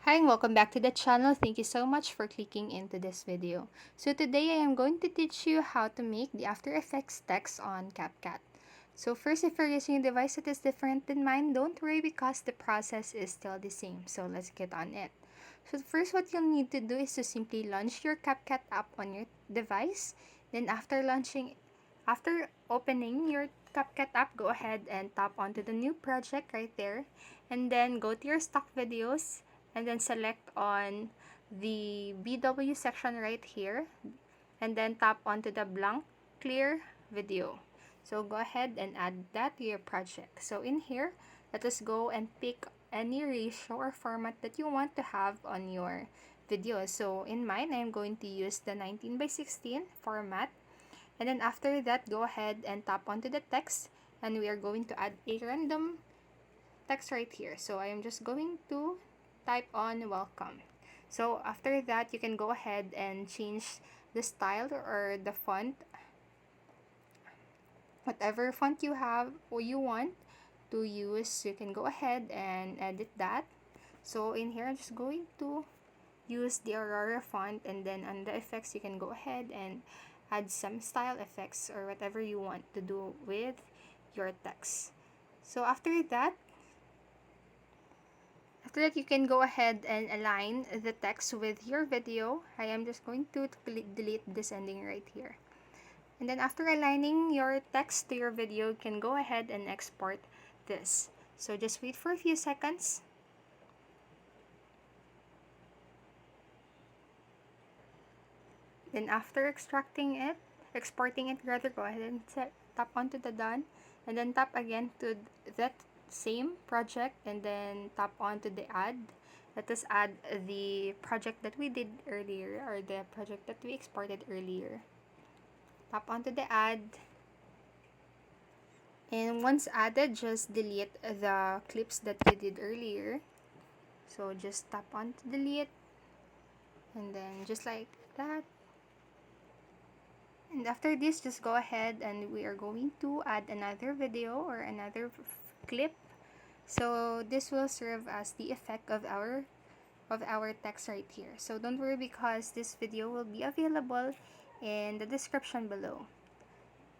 Hi and welcome back to the channel. Thank you so much for clicking into this video. So today I am going to teach you how to make the After Effects text on CapCut. So first, if you're using a device that is different than mine, don't worry because the process is still the same. So let's get on it. So first, what you'll need to do is to simply launch your CapCut app on your device. Then after opening your CapCut app, go ahead and tap onto the new project right there. And then go to your stock videos and then select on the BW section right here and then tap onto the blank clear video. So go ahead and add that to your project. So in here, let us go and pick any ratio or format that you want to have on your video. So in mine, I'm going to use the 19:16 format. And then after that, go ahead and tap onto the text and we are going to add a random text right here. So I am just going to type on welcome. So after that, you can go ahead and change the style or the font, whatever font you have or you want to use, you can go ahead and edit that. So in here, I'm just going to use the Aurora font, and then on the effects, you can go ahead and add some style effects or whatever you want to do with your text. So after that, you can go ahead and align the text with your video. I am just going to delete this ending right here. And then after aligning your text to your video, you can go ahead and export this. So just wait for a few seconds. Then after exporting it rather, go ahead and tap onto the done. And then tap again to that same project and then tap onto the add. Let us add the project that we did earlier or the project that we exported earlier. Tap onto the add. And once added, just delete the clips that we did earlier. So just tap on to delete. And then just like that. And after this, just go ahead and we are going to add another video or another clip. So this will serve as the effect of our text right here. So don't worry because this video will be available in the description below.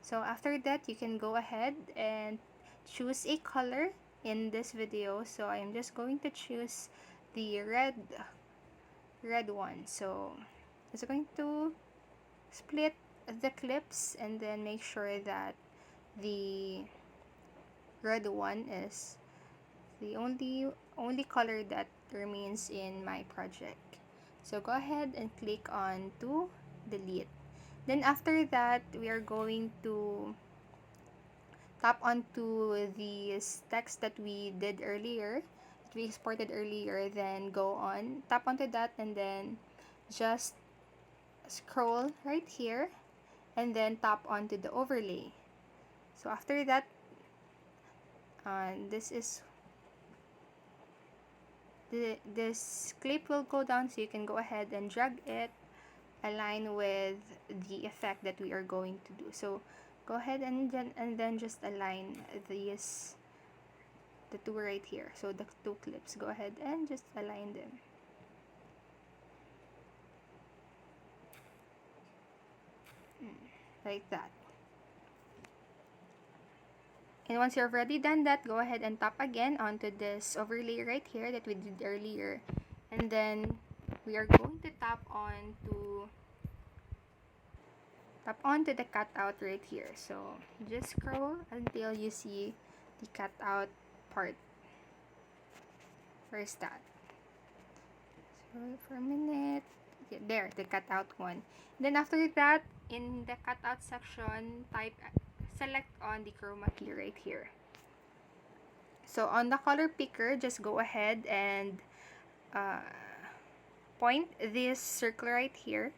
So after that, you can go ahead and choose a color in this video. So I am just going to choose the red one. So it's going to split the clips and then make sure that the red one is the only color that remains in my project. So go ahead and click on to delete. Then after that, we are going to tap onto the text that we did earlier, that we exported earlier, then go on, tap onto that, and then just scroll right here, and then tap onto the overlay. So after that, this clip will go down, so you can go ahead and drag it, align with the effect that we are going to do. So go ahead and then just align the two right here. So the two clips, go ahead and just align them. Like that. And once you've already done that, go ahead and tap again onto this overlay right here that we did earlier. And then we are going to tap onto the cutout right here. So just scroll until you see the cutout part. Where's that? Scroll for a minute. Yeah, there, the cutout one. Then after that, in the cutout section, select on the chroma key right here. So on the color picker, just go ahead and point this circle right here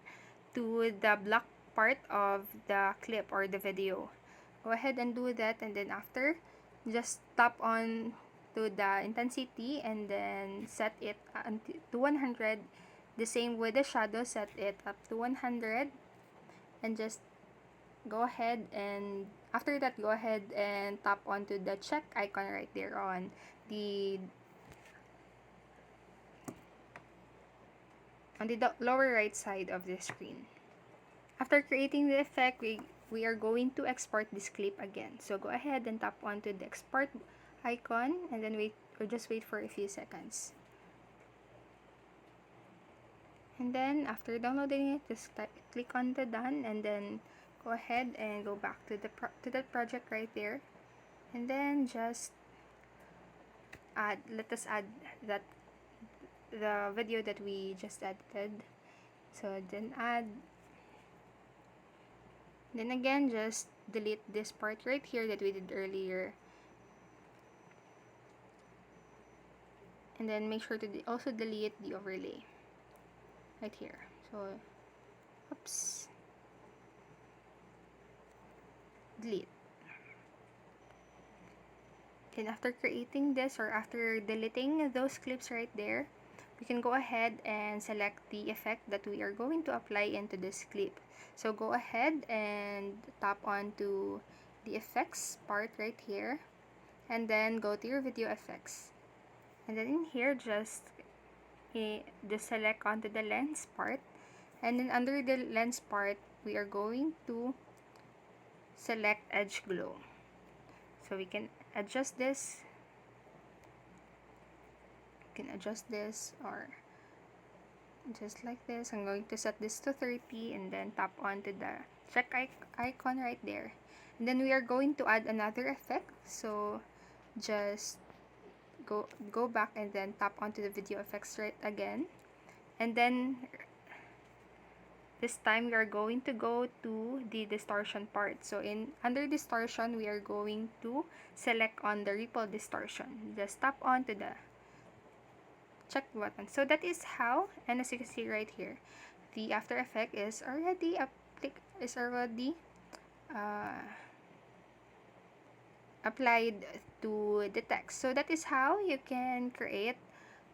to the black part of the clip or the video. Go ahead and do that, and then after, just tap on to the intensity and then set it to 100. The same with the shadow, set it up to 100, and just go ahead and after that, go ahead and tap onto the check icon right there on the on the lower right side of the screen. After creating the effect, we are going to export this clip again. So go ahead and tap onto the export icon and then wait, or just wait for a few seconds. And then after downloading it, just click on the done and then go ahead and go back to that project right there. And then just let us add the video that we just edited. So then then again, just delete this part right here that we did earlier. And then make sure to also delete the overlay right here. So, oops. Delete. And after creating this, or after deleting those clips right there, we can go ahead and select the effect that we are going to apply into this clip. So go ahead and tap onto the effects part right here, and then go to your video effects. And then in here, just select onto the lens part, and then under the lens part, we are going to select edge glow. So we can adjust this. You can adjust this or just like this. I'm going to set this to 30 and then tap onto the check icon right there. And then we are going to add another effect. So just go back and then tap onto the video effects right again. And then this time we are going to go to the distortion part. So under distortion, we are going to select on the ripple distortion. Just tap onto the check button. So that is how, and as you can see right here, the After Effect is already applied to the text. So that is how you can create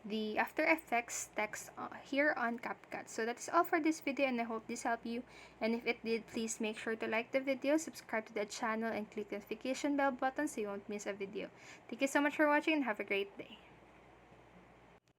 the After Effects text here on CapCut. So that's all for this video, and I hope this helped you. And if it did, please make sure to like the video, subscribe to the channel, and click the notification bell button so you won't miss a video. Thank you so much for watching and have a great day.